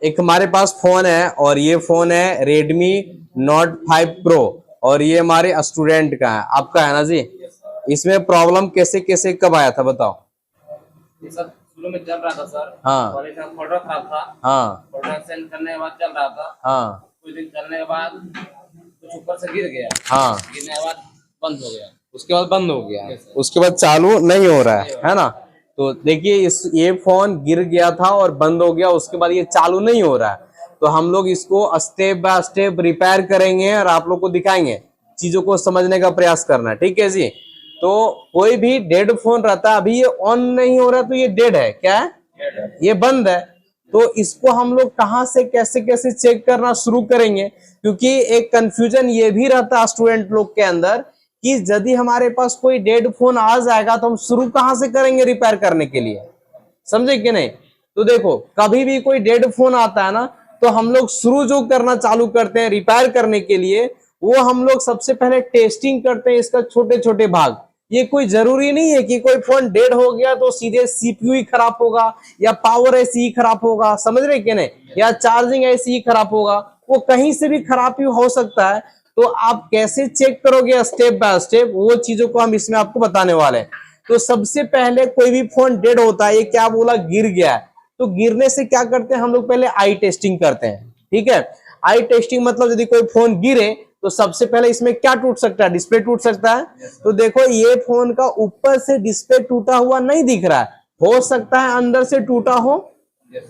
एक हमारे पास फोन है और ये फोन है Redmi Note 5 Pro और ये हमारे स्टूडेंट का है, आपका है ना जी। इसमें प्रॉब्लम कैसे कैसे कब आया था बताओ। ये सब शुरू में चल रहा था सर। हाँ और इसका फोल्डर खराब था। हाँ फोल्डर सेंड करने के बाद चल रहा था। हाँ कुछ दिन चलने के बाद कुछ ऊपर से गिर गया। हाँ, गिरने के बाद बंद हो गया। उसके बाद बंद हो गया, उसके बाद चालू नहीं हो रहा है ना। तो देखिए ये फोन गिर गया था और बंद हो गया, उसके बाद ये चालू नहीं हो रहा है। तो हम लोग इसको स्टेप बाय स्टेप रिपेयर करेंगे और आप लोग को दिखाएंगे, चीजों को समझने का प्रयास करना, ठीक है जी। तो कोई भी डेड फोन रहता है, अभी ये ऑन नहीं हो रहा तो ये डेड है, क्या है, ये बंद है। तो इसको हम लोग कहाँ से कैसे कैसे चेक करना शुरू करेंगे, क्योंकि एक कंफ्यूजन ये भी रहता है स्टूडेंट लोग के अंदर कि यदि हमारे पास कोई डेड फोन आ जाएगा तो हम शुरू कहां से करेंगे रिपेयर करने के लिए, समझे कि नहीं। तो देखो कभी भी कोई डेड फोन आता है ना, तो हम लोग शुरू जो करना चालू करते हैं रिपेयर करने के लिए, वो हम लोग सबसे पहले टेस्टिंग करते हैं इसका छोटे छोटे भाग। ये कोई जरूरी नहीं है कि कोई फोन डेड हो गया तो सीधे सीपीयू ही खराब होगा या पावर ऐसी ही खराब होगा, समझ रहे कि नहीं, या चार्जिंग ऐसी ही खराब होगा, वो कहीं से भी खराब हो सकता है। तो आप कैसे चेक करोगे स्टेप बाय स्टेप, वो चीजों को हम इसमें आपको बताने वाले हैं। तो सबसे पहले कोई भी फोन डेड होता है, ये क्या बोला, गिर गया है, तो गिरने से क्या करते हैं हम लोग, पहले आई टेस्टिंग करते हैं, ठीक है। आई टेस्टिंग मतलब यदि कोई फोन गिरे तो सबसे पहले इसमें क्या टूट सकता है, डिस्प्ले टूट सकता है। तो देखो ये फोन का ऊपर से डिस्प्ले टूटा हुआ नहीं दिख रहा है, हो सकता है अंदर से टूटा हो,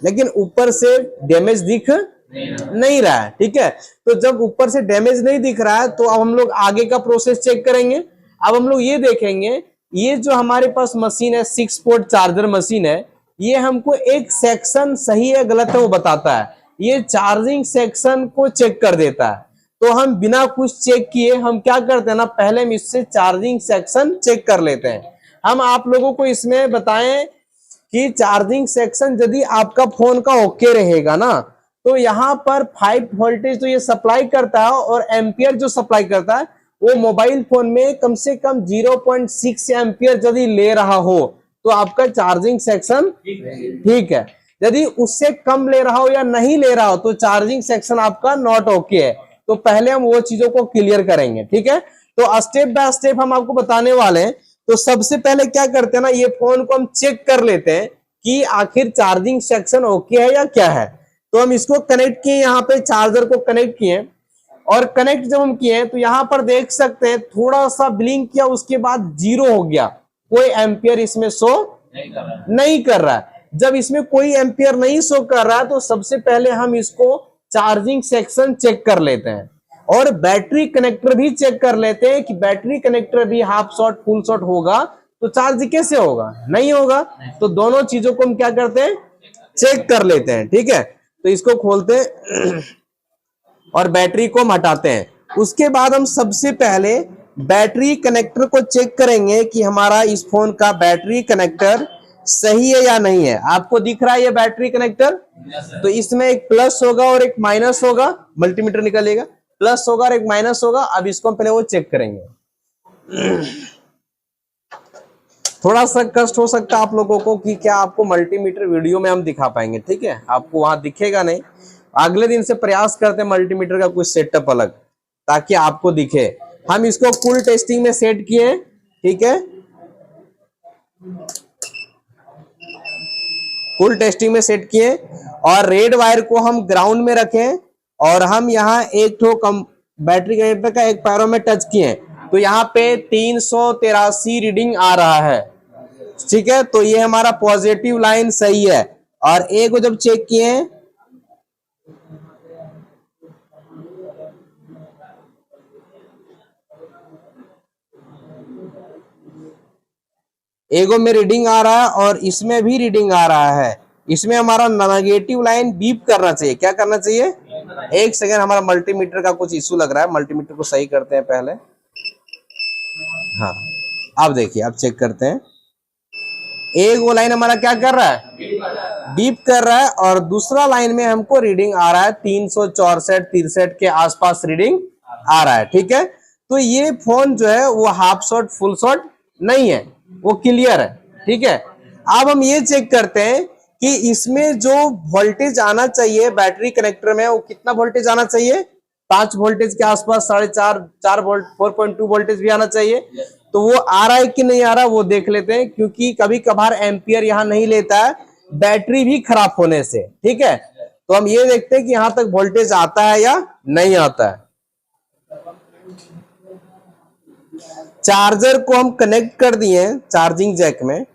लेकिन ऊपर से डैमेज दिख नहीं रहा है, ठीक है। तो जब ऊपर से डैमेज नहीं दिख रहा है तो अब हम लोग आगे का प्रोसेस चेक करेंगे। अब हम लोग ये देखेंगे, ये जो हमारे पास मशीन है 6 पोर्ट चार्जर मशीन है, ये हमको एक सेक्शन सही है गलत है वो बताता है, ये चार्जिंग सेक्शन को चेक कर देता है। तो हम बिना कुछ चेक किए हम क्या करते हैं ना, पहले हम इससे चार्जिंग सेक्शन चेक कर लेते हैं। हम आप लोगों को इसमें बताएं कि चार्जिंग सेक्शन यदि आपका फोन का ओके रहेगा ना, तो यहाँ पर 5 वोल्टेज तो ये सप्लाई करता है और एम्पियर जो सप्लाई करता है वो मोबाइल फोन में कम से कम 0.6 एम्पियर यदि ले रहा हो तो आपका चार्जिंग सेक्शन ठीक है। यदि उससे कम ले रहा हो या नहीं ले रहा हो तो चार्जिंग सेक्शन आपका नॉट ओके है। तो पहले हम वो चीजों को क्लियर करेंगे, ठीक है। तो स्टेप बाय स्टेप हम आपको बताने वाले हैं। तो सबसे पहले क्या करते हैं ना, ये फोन को हम चेक कर लेते हैं कि आखिर चार्जिंग सेक्शन ओके है या क्या है। तो हम इसको कनेक्ट किए, यहाँ पे चार्जर को कनेक्ट किए और कनेक्ट जब हम किए तो यहाँ पर देख सकते हैं थोड़ा सा ब्लिंक किया, उसके बाद 0 हो गया, कोई एम्पियर इसमें शो नहीं कर रहा है। जब इसमें कोई एम्पियर नहीं शो कर रहा है तो सबसे पहले हम इसको चार्जिंग सेक्शन चेक कर लेते हैं और बैटरी कनेक्टर भी चेक कर लेते हैं कि बैटरी कनेक्टर भी हाफ शॉट फुल शॉट होगा तो चार्ज कैसे होगा, नहीं होगा। तो दोनों चीजों को हम क्या करते हैं, चेक कर लेते हैं, ठीक है। तो इसको खोलते हैं और बैटरी को हटाते हैं। उसके बाद हम सबसे पहले बैटरी कनेक्टर को चेक करेंगे कि हमारा इस फोन का बैटरी कनेक्टर सही है या नहीं है। आपको दिख रहा है ये बैटरी कनेक्टर, तो इसमें एक प्लस होगा और एक माइनस होगा, मल्टीमीटर निकलेगा, प्लस होगा और एक माइनस होगा। अब इसको पहले वो चेक करेंगे। थोड़ा सा कष्ट हो सकता है आप लोगों को कि क्या आपको मल्टीमीटर वीडियो में हम दिखा पाएंगे, ठीक है, आपको वहां दिखेगा नहीं। अगले दिन से प्रयास करते हैं मल्टीमीटर का कुछ सेटअप अलग ताकि आपको दिखे। हम इसको फुल टेस्टिंग में सेट किए, ठीक है, फुल टेस्टिंग में सेट किए और रेड वायर को हम ग्राउंड में रखें और हम यहाँ एक ठो कम बैटरी कनेक्टर का एक पैरों में टच किए तो यहाँ पे 383 रीडिंग आ रहा है, ठीक है। तो ये हमारा पॉजिटिव लाइन सही है। और ए को जब चेक किए एगो में रीडिंग आ रहा है और इसमें भी रीडिंग आ रहा है। इसमें हमारा नेगेटिव लाइन बीप करना चाहिए, क्या करना चाहिए, एक सेकेंड, हमारा मल्टीमीटर का कुछ इशू लग रहा है, मल्टीमीटर को सही करते हैं पहले। हाँ अब देखिए, अब चेक करते हैं, एक वो लाइन हमारा क्या कर रहा है, बीप कर रहा है और दूसरा लाइन में हमको रीडिंग आ रहा है 364-63 के आसपास रीडिंग आ रहा है, ठीक है। तो ये फोन जो है वो हाफ शॉट फुल शॉट नहीं है, वो क्लियर है, ठीक है। अब हम ये चेक करते हैं कि इसमें जो वोल्टेज आना चाहिए बैटरी कनेक्टर में वो कितना वोल्टेज आना चाहिए, 5 वोल्टेज के आसपास, 4.5 वोल्ट, 4.2 वोल्टेज भी आना चाहिए। तो वो आ रहा है कि नहीं आ रहा वो देख लेते हैं, क्योंकि कभी कभार एम्पियर यहाँ नहीं लेता है बैटरी भी खराब होने से। ठीक है, तो हम ये देखते हैं कि यहां तक वोल्टेज आता है या नहीं आता है। चार्जर को हम कनेक्ट कर दिए चार्जिंग जैक में,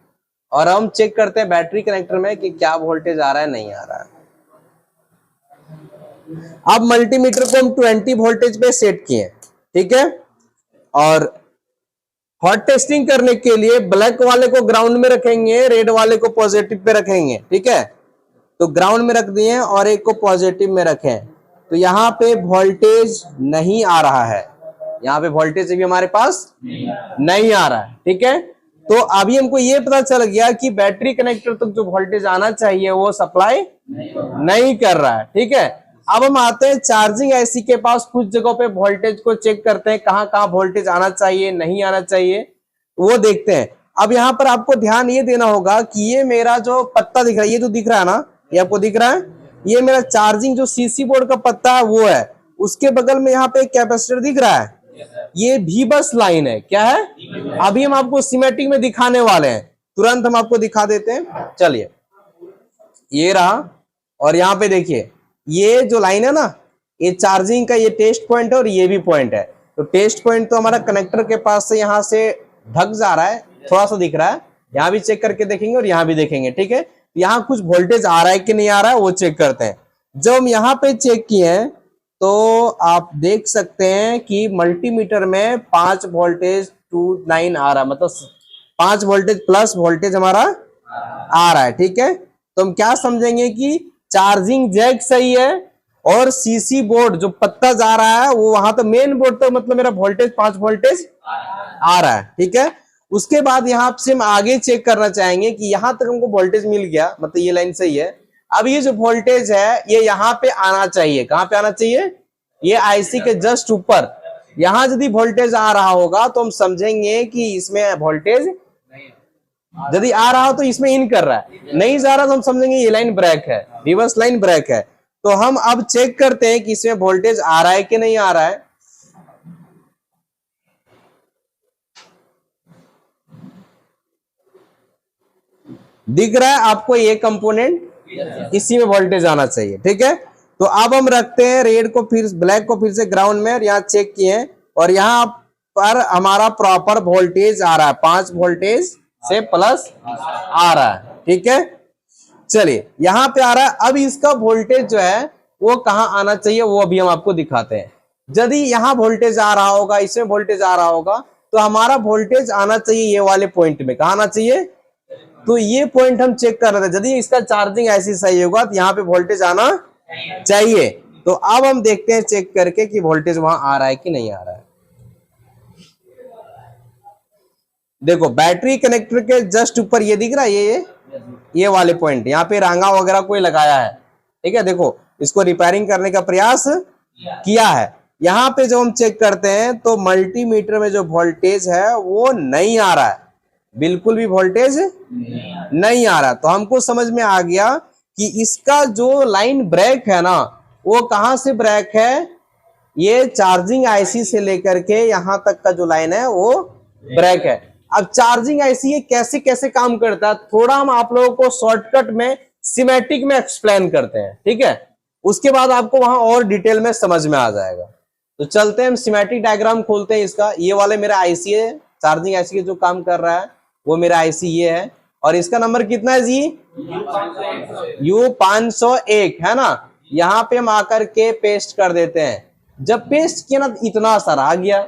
और हम चेक करते हैं बैटरी कनेक्टर में कि क्या वोल्टेज आ रहा है नहीं आ रहा है। अब मल्टीमीटर को हम 20 वोल्टेज पे सेट किए, ठीक है। और हॉट टेस्टिंग करने के लिए ब्लैक वाले को ग्राउंड में रखेंगे, रेड वाले को पॉजिटिव पे रखेंगे, ठीक है। तो ग्राउंड में रख दिए और एक को पॉजिटिव में रखें, तो यहाँ पे वोल्टेज नहीं आ रहा है, यहाँ पे वोल्टेज भी हमारे पास नहीं आ रहा है, ठीक है। तो अभी हमको ये पता चल गया कि बैटरी कनेक्टर तक जो वोल्टेज आना चाहिए वो सप्लाई नहीं कर रहा है, ठीक है। अब हम आते हैं चार्जिंग आईसी के पास, कुछ जगहों पे वोल्टेज को चेक करते हैं, कहां कहां वोल्टेज आना चाहिए नहीं आना चाहिए वो देखते हैं। अब यहाँ पर आपको ध्यान ये देना होगा कि ये मेरा जो पत्ता दिख रहा है, ये जो दिख रहा है ना, ये आपको दिख रहा है, ये मेरा चार्जिंग जो सीसी बोर्ड का पत्ता है वो है। उसके बगल में यहाँ पे एक कैपेसिटर दिख रहा है, ये भी बस लाइन है। क्या है, अभी हम आपको सिमेटिक में दिखाने वाले हैं, तुरंत हम आपको दिखा देते हैं। चलिए, ये रहा, और यहाँ पे देखिए ये जो लाइन है ना, ये चार्जिंग का ये टेस्ट पॉइंट है और ये भी पॉइंट है। तो टेस्ट पॉइंट तो हमारा कनेक्टर के पास से यहाँ से ढक जा रहा है, थोड़ा सा दिख रहा है, यहाँ भी चेक करके देखेंगे और यहाँ भी देखेंगे, ठीक है। यहाँ कुछ वोल्टेज आ रहा है कि नहीं आ रहा है वो चेक करते हैं। जब हम यहाँ पे चेक किए हैं तो आप देख सकते हैं कि मल्टीमीटर में 5 वोल्टेज 29 आ रहा है, मतलब 5 वोल्टेज प्लस वोल्टेज हमारा आ रहा है, ठीक है। तो हम क्या समझेंगे कि चार्जिंग जैक सही है और सीसी बोर्ड जो पत्ता जा रहा है वो वहां तो मेन बोर्ड तक, मतलब मेरा वोल्टेज 5 वोल्टेज आ रहा है, ठीक है। उसके बाद यहाँ से हम आगे चेक करना चाहेंगे कि यहां तक हमको वोल्टेज मिल गया, मतलब ये लाइन सही है। अब ये जो वोल्टेज है ये यहाँ पे आना चाहिए, कहां पे आना चाहिए, ये आईसी के जस्ट ऊपर। यहां यदि वोल्टेज आ रहा होगा तो हम समझेंगे कि इसमें वोल्टेज यदि आ रहा हो तो इसमें इन कर रहा है, नहीं जा रहा तो हम समझेंगे ये लाइन ब्रेक है, रिवर्स लाइन ब्रेक है। तो हम अब चेक करते हैं कि इसमें वोल्टेज आ रहा है कि नहीं आ रहा है। दिख रहा है आपको ये कंपोनेंट, इसी में वोल्टेज आना चाहिए, ठीक है। तो अब हम रखते हैं रेड को, फिर ब्लैक को फिर से ग्राउंड में, और यहाँ चेक किए और यहाँ पर हमारा प्रॉपर वोल्टेज आ रहा है, 5 वोल्टेज से प्लस आ रहा है, ठीक है। चलिए यहाँ पे आ रहा है। अब इसका वोल्टेज जो है वो कहाँ आना चाहिए वो अभी हम आपको दिखाते हैं। यदि यहाँ वोल्टेज आ रहा होगा, इसमें वोल्टेज आ रहा होगा, तो हमारा वोल्टेज आना चाहिए ये वाले पॉइंट में, कहाँ आना चाहिए, तो ये पॉइंट हम चेक कर रहे थे। यदि इसका चार्जिंग ऐसी सही होगा तो यहाँ पे वोल्टेज आना चाहिए। तो अब हम देखते हैं चेक करके कि वोल्टेज वहां आ रहा है कि नहीं आ रहा है। देखो बैटरी कनेक्टर के जस्ट ऊपर ये दिख रहा है, ये वाले पॉइंट, यहाँ पे रांगा वगैरह कोई लगाया है, ठीक है। देखो इसको रिपेयरिंग करने का प्रयास किया है। यहाँ पे जब हम चेक करते हैं तो मल्टीमीटर में जो वोल्टेज है वो नहीं आ रहा है, बिल्कुल भी वोल्टेज नहीं आ रहा। तो हमको समझ में आ गया कि इसका जो लाइन ब्रेक है ना वो कहां से ब्रेक है, ये चार्जिंग आईसी से लेकर के यहां तक का जो लाइन है वो ब्रेक है। अब चार्जिंग आईसी ये कैसे कैसे काम करता है थोड़ा हम आप लोगों को शॉर्टकट में सिमेटिक में एक्सप्लेन करते हैं, ठीक है। उसके बाद आपको वहां और डिटेल में समझ में आ जाएगा। तो चलते हैं, हम सिमेटिक डायग्राम खोलते हैं इसका। ये वाले मेरा आईसी है, चार्जिंग आईसी के जो काम कर रहा है वो मेरा आईसी ये है, और इसका नंबर कितना है जी, U501 है ना। यहाँ पे हम आकर के पेस्ट कर देते हैं। जब पेस्ट किया ना इतना सारा आ गया,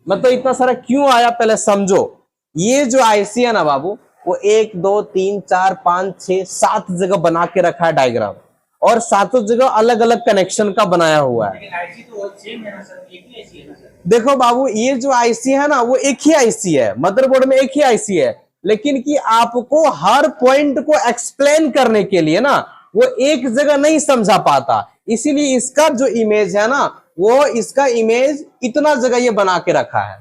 मतलब इतना सारा क्यों आया पहले समझो। ये जो आईसी है ना बाबू वो 1 2 3 4 5 6 7 जगह बना के रखा है डायग्राम, और 7 जगह अलग अलग कनेक्शन का बनाया हुआ है। देखो बाबू ये जो आईसी है ना वो एक ही आईसी है, मदरबोर्ड में एक ही आईसी है, लेकिन कि आपको हर पॉइंट को एक्सप्लेन करने के लिए ना वो एक जगह नहीं समझा पाता, इसीलिए इसका जो इमेज है ना वो इसका इमेज इतना जगह ये बना के रखा है,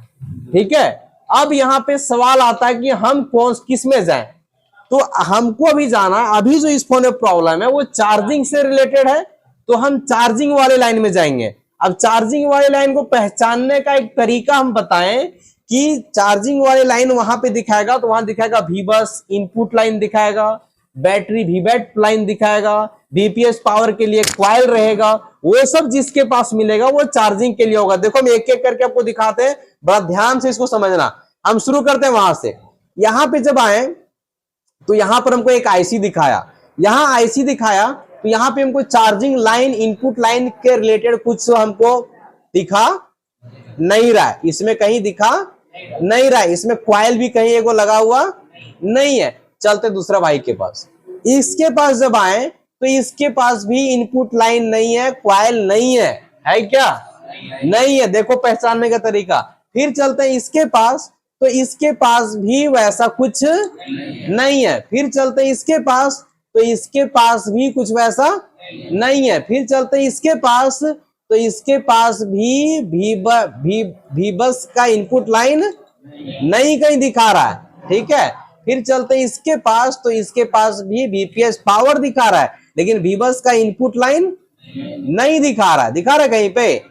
ठीक है। अब यहाँ पे सवाल आता है कि हम किस में जाएं, तो हमको अभी जाना, अभी जो इस फोन में प्रॉब्लम है वो चार्जिंग से रिलेटेड है, तो हम चार्जिंग वाले लाइन में जाएंगे। अब चार्जिंग वाले लाइन को पहचानने का एक तरीका हम बताएं कि चार्जिंग वाले लाइन वहां पे दिखाएगा, तो वहां दिखाएगा वी बस इनपुट लाइन दिखाएगा, बैटरी वीबैट लाइन दिखाएगा, बीपीएस पावर के लिए क्वाइल रहेगा, वो सब जिसके पास मिलेगा वो चार्जिंग के लिए होगा। देखो हम एक एक करके आपको दिखाते हैं, बड़ा ध्यान से इसको समझना। हम शुरू करते हैं वहां से। यहां पे जब आए तो यहां पर हमको एक आईसी दिखाया, यहां आईसी दिखाया तो यहां पे हमको चार्जिंग लाइन इनपुट लाइन के रिलेटेड कुछ हमको दिखा नहीं रहा है, इसमें कहीं दिखा नहीं रहा है, इसमें क्वाइल भी कहीं एगो लगा हुआ नहीं है। चलते दूसरा भाई के पास, इसके पास जब आए तो इसके पास भी इनपुट लाइन नहीं है, क्वाइल नहीं है क्या? नहीं है। देखो पहचानने का तरीका। फिर चलते हैं इसके पास, तो इसके पास भी वैसा कुछ नहीं है। फिर चलते हैं इसके पास, तो इसके पास भी कुछ वैसा नहीं है। फिर चलते हैं इसके पास, तो इसके पास भी बस का इनपुट लाइन नहीं कहीं दिखा रहा है, ठीक है। फिर चलते हैं इसके पास, तो इसके पास भी बीपीएस पावर दिखा रहा है, लेकिन वीबस का इनपुट लाइन नहीं दिखा रहा है। दिखा रहा है कहीं पे?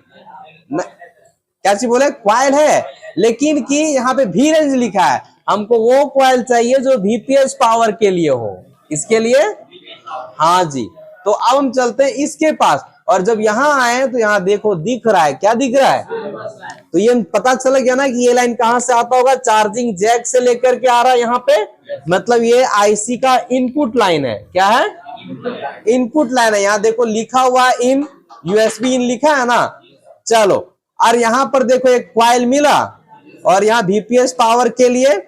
क्या चीज बोले? क्वाइल है, लेकिन कि यहाँ पे भी रेंज लिखा है। हमको वो क्वाइल चाहिए जो वीपीएस पावर के लिए हो। इसके लिए हाँ जी। तो अब हम चलते हैं इसके पास, और जब यहाँ आए तो यहाँ देखो दिख रहा है, क्या दिख रहा है? तो ये पता चल गया ना कि ये लाइन कहां से आता होगा, चार्जिंग जैक से लेकर के आ रहा है यहाँ पे, मतलब ये आईसी का इनपुट लाइन है। क्या है? इनपुट लाइन है। यहाँ देखो लिखा हुआ इन, यूएसबी इन लिखा है ना। चलो, और यहाँ पर देखो एक क्वाइल मिला, और यहाँ वीपीएस पावर के लिए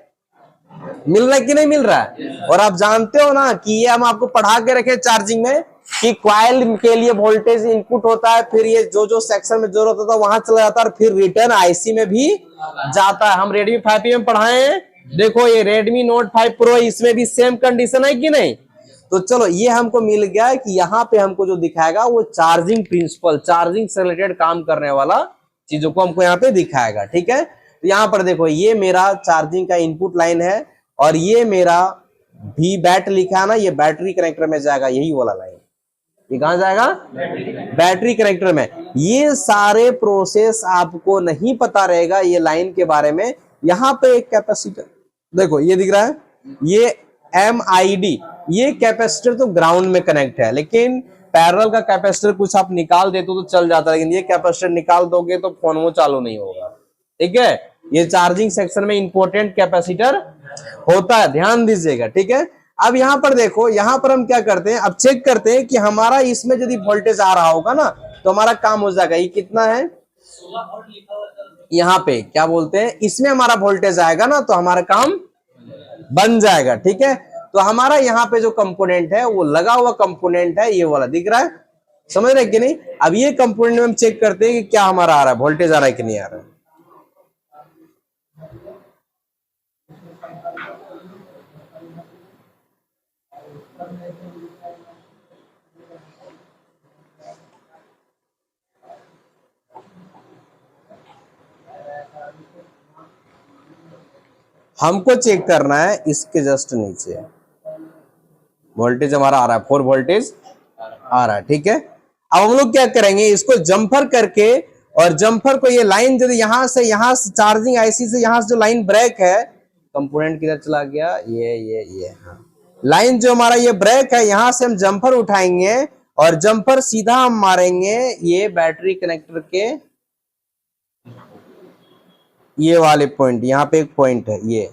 मिल रहा है कि नहीं मिल रहा है? और आप जानते हो ना कि ये हम आपको पढ़ा के रखे चार्जिंग में कि क्वाइल के लिए वोल्टेज इनपुट होता है, फिर ये जो जो सेक्शन में जरूरत होता है वहां चला जाता है, और फिर रिटर्न आईसी में भी जाता है। हम रेडमी 5P में पढ़ाए हैं। देखो ये रेडमी नोट 5 प्रो, इसमें भी सेम कंडीशन है कि नहीं? तो चलो ये हमको मिल गया कि यहाँ पे हमको जो दिखाएगा वो चार्जिंग प्रिंसिपल, चार्जिंग से रिलेटेड काम करने वाला चीजों को हमको यहाँ पे दिखाएगा, ठीक है। तो यहाँ पर देखो ये मेरा चार्जिंग का इनपुट लाइन है, और ये मेरा वी बैट लिखा है ना, ये बैटरी कनेक्टर में जाएगा, यही वाला लाइन। ये कहां जाएगा? बैटरी कनेक्टर में। ये सारे प्रोसेस आपको नहीं पता रहेगा ये लाइन के बारे में। यहाँ पे एक कैपेसिटर देखो ये दिख रहा है, ये MID, ये कैपेसिटर तो ग्राउंड में कनेक्ट है, लेकिन पैरेलल का कैपेसिटर कुछ आप निकाल देते तो चल जाता है, लेकिन ये कैपेसिटर निकाल दोगे तो फोन वो चालू नहीं होगा, ठीक है। ये चार्जिंग सेक्शन में इंपॉर्टेंट कैपेसिटर होता है, ध्यान दीजिएगा, ठीक है। अब यहाँ पर देखो, यहाँ पर हम क्या करते हैं, अब चेक करते हैं कि हमारा इसमें यदि वोल्टेज आ रहा होगा ना तो हमारा काम हो जाएगा। ये कितना है? यहाँ पे क्या बोलते हैं, इसमें हमारा वोल्टेज आएगा ना तो हमारा काम बन जाएगा, ठीक है। तो हमारा यहाँ पे जो कंपोनेंट है वो लगा हुआ कंपोनेंट है, ये वाला दिख रहा है, समझ रहे कि नहीं? अब ये कंपोनेंट में हम चेक करते हैं कि क्या हमारा आ रहा है, वोल्टेज आ रहा है कि नहीं आ रहा है। हमको चेक करना है इसके जस्ट नीचे वोल्टेज हमारा आ रहा है, 4 वोल्टेज आ रहा है, ठीक है। अब हम लोग क्या करेंगे, इसको जंपर करके, और जंपर को ये लाइन यदि यहाँ से चार्जिंग आईसी से यहाँ से जो लाइन ब्रेक है, कंपोनेंट किधर चला गया, ये हाँ, लाइन जो हमारा ये ब्रेक है, यहाँ से हम जंपर उठाएंगे और जंपर सीधा हम मारेंगे ये बैटरी कनेक्टर के ये वाले पॉइंट। यहाँ पे एक पॉइंट है, ये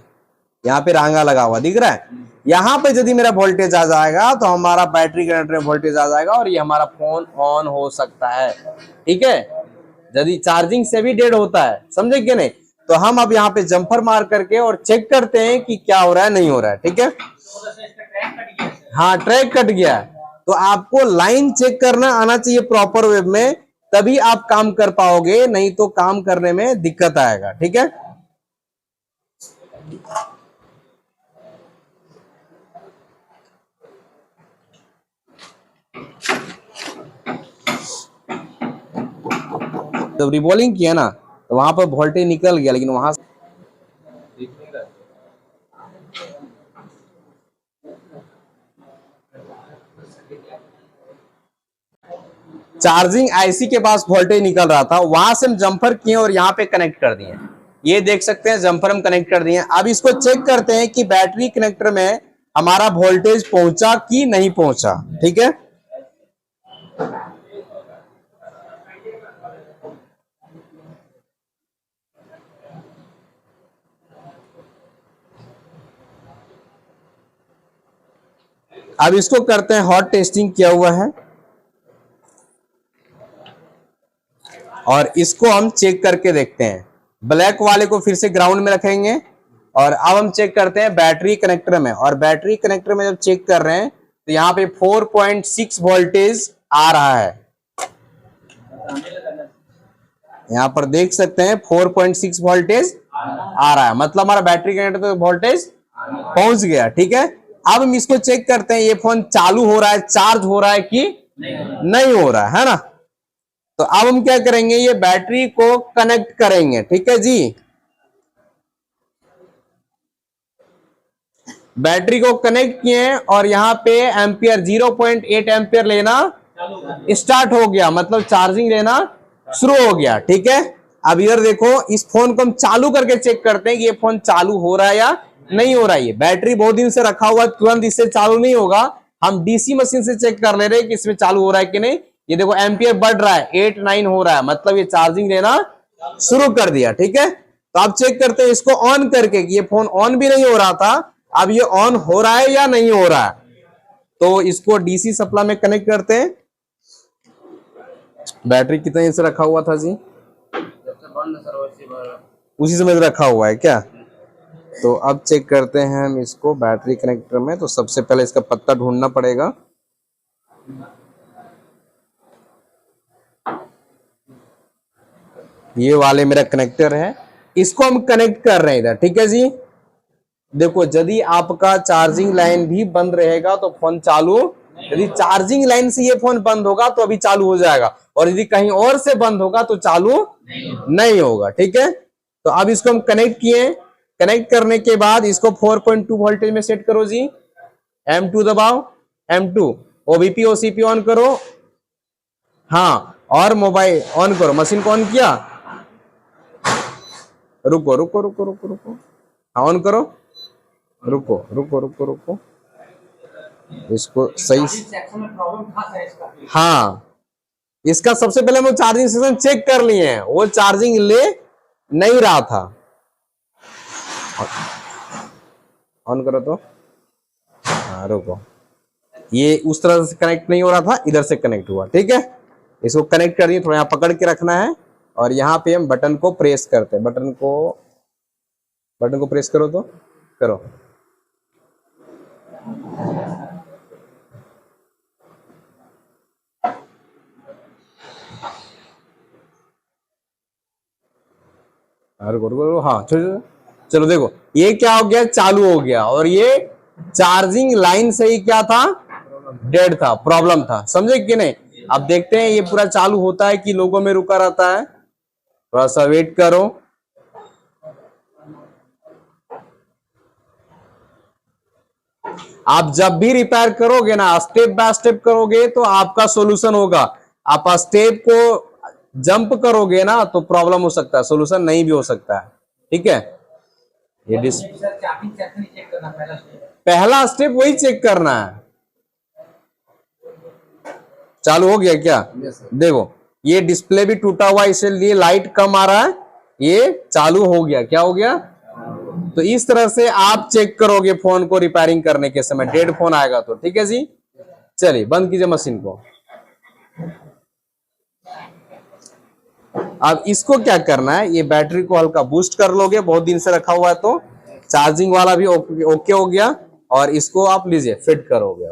यहाँ पे रांगा लगा हुआ दिख रहा है। यहाँ पे यदि मेरा वोल्टेज आ जाएगा तो हमारा बैटरी कनेक्टर में वोल्टेज आ जाएगा और ये हमारा फोन ऑन हो सकता है, ठीक है। यदि चार्जिंग से भी डेड होता है, समझे कि नहीं? तो हम अब यहाँ पे जंपर मार करके और चेक करते हैं कि क्या हो रहा है, नहीं हो रहा है, ठीक है। हाँ, ट्रैक कट गया है, तो आपको लाइन चेक करना आना चाहिए प्रॉपर वे में, तभी आप काम कर पाओगे, नहीं तो काम करने में दिक्कत आएगा, ठीक है। जब रिबॉलिंग किया ना तो वहां पर वोल्टेज निकल गया, लेकिन वहां चार्जिंग आईसी के पास वोल्टेज निकल रहा था, वहां से हम जंपर किए और यहाँ पे कनेक्ट कर दिए। ये देख सकते हैं जंपर हम कनेक्ट कर दिए। अब इसको चेक करते हैं कि बैटरी कनेक्टर में हमारा वोल्टेज पहुंचा कि नहीं पहुंचा। ठीक है, अब इसको करते हैं हॉट टेस्टिंग किया हुआ है और इसको हम चेक करके देखते हैं। ब्लैक वाले को फिर से ग्राउंड में रखेंगे और अब हम चेक करते हैं बैटरी कनेक्टर में। और बैटरी कनेक्टर में जब चेक कर रहे हैं तो यहाँ पे 4.6 वोल्टेज आ रहा है। यहाँ पर देख सकते हैं 4.6 वोल्टेज आ रहा है, मतलब हमारा बैटरी कनेक्टर तो वोल्टेज पहुंच गया। ठीक है, अब हम इसको चेक करते हैं ये फोन चालू हो रहा है, चार्ज हो रहा है कि नहीं हो रहा है ना। तो अब हम क्या करेंगे, ये बैटरी को कनेक्ट करेंगे। ठीक है जी, बैटरी को कनेक्ट किए और यहाँ पे एम्पियर 0.8 एम्पियर लेना स्टार्ट हो गया, मतलब चार्जिंग लेना शुरू हो गया। ठीक है, अब इधर देखो, इस फोन को हम चालू करके चेक करते हैं कि ये फोन चालू हो रहा है या नहीं हो रहा है। ये बैटरी बहुत दिन से रखा हुआ है, तुरंत इससे चालू नहीं होगा। हम डीसी मशीन से चेक कर ले रहे हैं कि इसमें चालू हो रहा है कि नहीं। ये देखो एम्पियर बढ़ रहा है, 8-9 हो रहा है, मतलब ये चार्जिंग लेना शुरू कर दिया। ठीक है, तो आप चेक करते हैं इसको ऑन करके कि ये फोन ऑन भी नहीं हो रहा था, अब ये ऑन हो रहा है या नहीं हो रहा है। तो इसको डीसी सप्लाई में कनेक्ट करते हैं। बैटरी कितने दिन से रखा हुआ था जी? उसी समय रखा हुआ है क्या? तो अब चेक करते हैं हम इसको बैटरी कनेक्टर में। तो सबसे पहले इसका पत्ता ढूंढना पड़ेगा। ये वाले मेरा कनेक्टर है, इसको हम कनेक्ट कर रहे हैं इधर। ठीक है जी, देखो यदि आपका चार्जिंग लाइन भी बंद रहेगा तो फोन चालू, यदि चार्जिंग लाइन से ये फोन बंद होगा तो अभी चालू हो जाएगा, और यदि कहीं और से बंद होगा तो चालू नहीं होगा। ठीक है, तो अब इसको हम कनेक्ट किए। कनेक्ट करने के बाद इसको 4.2 वोल्टेज में सेट करो जी। M2 दबाओ, M2, OBP OCP ऑन करो, हाँ, और मोबाइल ऑन करो। मशीन को ऑन किया, रुको रुको रुको रुको रुको, हाँ ऑन करो, रुको रुको रुको रुको, इसको सही, हाँ, इसका सबसे पहले हम चार्जिंग सेक्शन चेक कर लिए हैं, वो चार्जिंग ले नहीं रहा था। ऑन करो तो, हाँ रुको, ये उस तरह से कनेक्ट नहीं हो रहा था, इधर से कनेक्ट हुआ। ठीक है, इसको कनेक्ट कर दिए, थोड़ा यहाँ पकड़ के रखना है और यहाँ पे हम बटन को प्रेस करते हैं। बटन को प्रेस करो तो करो। हाँ चलो देखो ये क्या हो गया, चालू हो गया। और ये चार्जिंग लाइन से ही क्या था, डेड था, प्रॉब्लम था। समझे कि नहीं? अब देखते हैं ये पूरा चालू होता है कि लोगों में रुका रहता है। थोड़ा सा वेट करो। आप जब भी रिपेयर करोगे ना, स्टेप बाय स्टेप करोगे तो आपका सॉल्यूशन होगा। आप स्टेप को जंप करोगे ना तो प्रॉब्लम हो सकता है, सॉल्यूशन नहीं भी हो सकता है। ठीक है, ये पहला स्टेप वही चेक करना है। चालू हो गया क्या? देखो ये डिस्प्ले भी टूटा हुआ, इसलिए लाइट कम आ रहा है, ये चालू हो गया। क्या हो गया? तो इस तरह से आप चेक करोगे फोन को रिपेयरिंग करने के समय, डेड फोन आएगा तो। ठीक है जी, चलिए बंद कीजिए मशीन को। अब इसको क्या करना है, ये बैटरी को हल्का बूस्ट कर लोगे, बहुत दिन से रखा हुआ है तो चार्जिंग वाला भी ओके हो गया, और इसको आप लीजिए फिट करोगे।